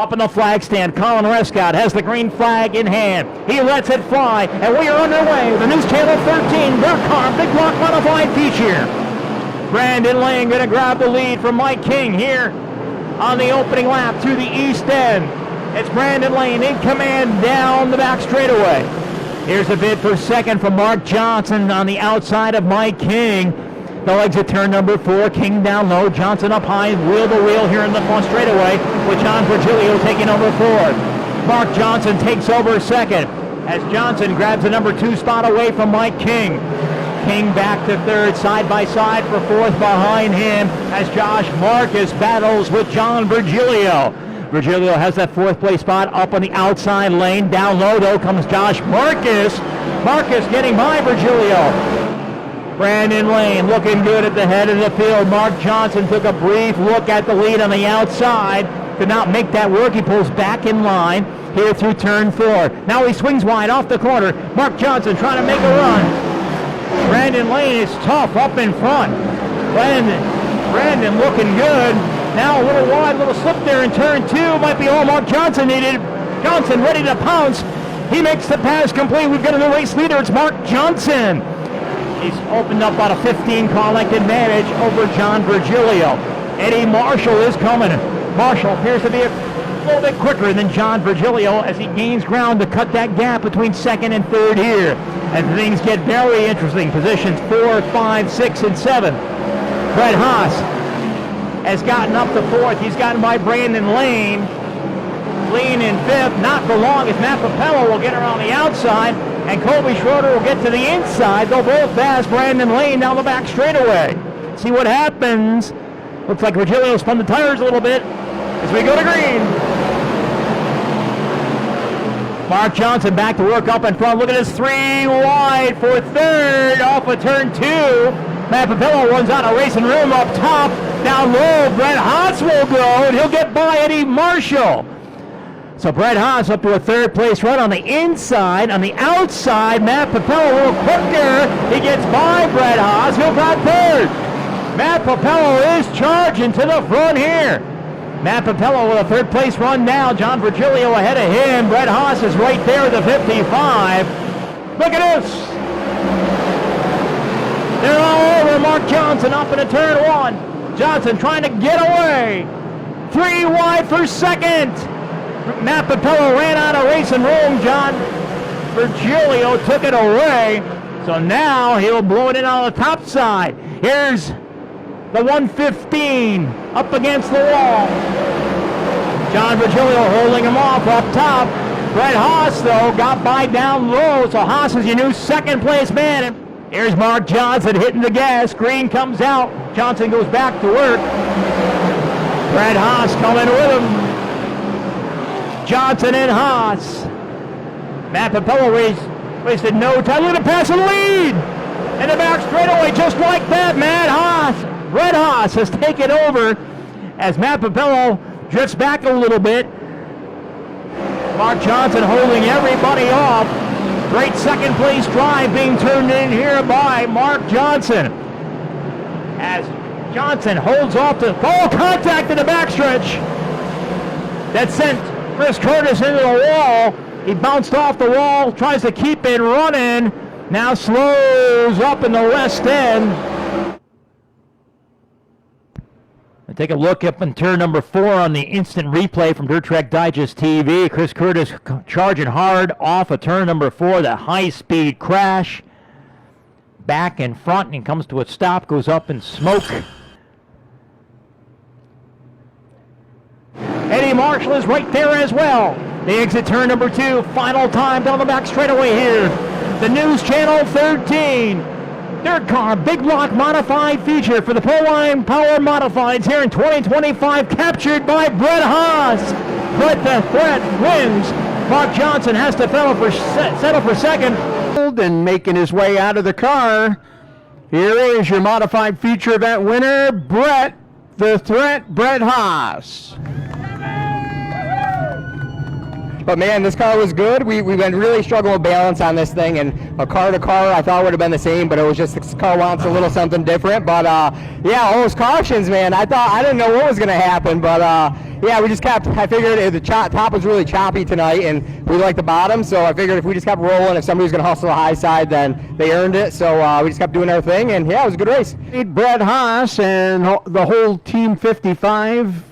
Up in the flag stand, Colin Rescott has the green flag in hand. He lets it fly, and we are underway. The News Channel 13 Dirt Car Big Block Modified feature. Brandon Lane going to grab the lead from Mike King here on the opening lap through the east end. It's Brandon Lane in command down the back straightaway. Here's a bid for second from Mark Johnson on the outside of Mike King. The legs at turn number 4. King down low. Johnson up high, wheel to wheel here in the front straightaway with John Virgilio taking over fourth. Mark Johnson takes over second as Johnson grabs the number 2 spot away from Mike King. King back to third, side by side for fourth behind him as Josh Marcus battles with John Virgilio. Virgilio has that fourth place spot up on the outside lane. Down low, though, comes Josh Marcus. Marcus getting by Virgilio. Brandon Lane looking good at the head of the field. Mark Johnson took a brief look at the lead on the outside. Could not make that work. He pulls back in line here through turn 4. Now he swings wide off the corner. Mark Johnson trying to make a run. Brandon Lane is tough up in front. Brandon looking good. Now a little wide, little slip there in turn 2. Might be all Mark Johnson needed. Johnson ready to pounce. He makes the pass complete. We've got a new race leader. It's Mark Johnson. He's opened up about a 15-car length advantage over John Virgilio. Eddie Marshall is coming. Marshall appears to be a little bit quicker than John Virgilio as he gains ground to cut that gap between second and third here. And things get very interesting. Positions 4, 5, 6, and 7. Brett Haas has gotten up to fourth. He's gotten by Brandon Lane. Lean in fifth. Not for long as Matt Papello will get around the outside. And Colby Schroeder will get to the inside. They'll both pass Brandon Lane down the back straightaway. See what happens. Looks like Virgilio spun the tires a little bit as we go to green. Mark Johnson back to work up in front. Look at this 3 wide for third off of turn 2. Matt Papello runs out of racing room up top. Down low, Brett Haas will go, and he'll get by Eddie Marshall. So Brett Haas up to a third place run on the inside. On the outside, Matt Papello a little quicker. He gets by Brett Haas. He'll grab third. Matt Papello is charging to the front here. Matt Papello with a third place run now. John Virgilio ahead of him. Brett Haas is right there at the 55. Look at this. They're all over Mark Johnson up into turn 1. Johnson trying to get away. 3 wide for second. Matt Papello ran out of racing room. John Virgilio took it away. So now he'll blow it in on the top side. Here's the 115 up against the wall. John Virgilio holding him off up top. Brett Haas, though, got by down low. So Haas is your new second place man. Here's Mark Johnson hitting the gas. Green comes out. Johnson goes back to work. Brett Haas coming with him. Johnson and Haas. Matt Papello wasted no time. Look at the pass and lead. In the back straightaway, just like that, Brett Haas has taken over as Matt Papello drifts back a little bit. Mark Johnson holding everybody off. Great second place drive being turned in here by Mark Johnson. As Johnson holds off the full contact in the backstretch. That sent Chris Curtis into the wall. He bounced off the wall, tries to keep it running. Now slows up in the west end. And take a look up in turn number 4 on the instant replay from Dirt Track Digest TV. Chris Curtis charging hard off of turn number 4. That high-speed crash. Back and front, and comes to a stop, goes up in smoke. Eddie Marshall is right there as well. They exit turn number 2. Final time down the back straightaway here. The News Channel 13. Dirt Car Big Block Modified feature for the Proline Power Modifieds here in 2025. Captured by Brett Haas. But the threat wins. Mark Johnson has to settle for second. And making his way out of the car. Here is your modified feature event winner, Brett the Threat, Brett Haas. But man, this car was good. We've been really struggling with balance on this thing, and a car to car I thought would have been the same, but it was just this car wants a little something different. But yeah, all those cautions, man, I didn't know what was going to happen, but yeah, we just kept, I figured the top was really choppy tonight, and we liked the bottom, so I figured if we just kept rolling, if somebody was going to hustle the high side, then they earned it. So we just kept doing our thing, and yeah, it was a good race. Brett Haas and the whole Team 55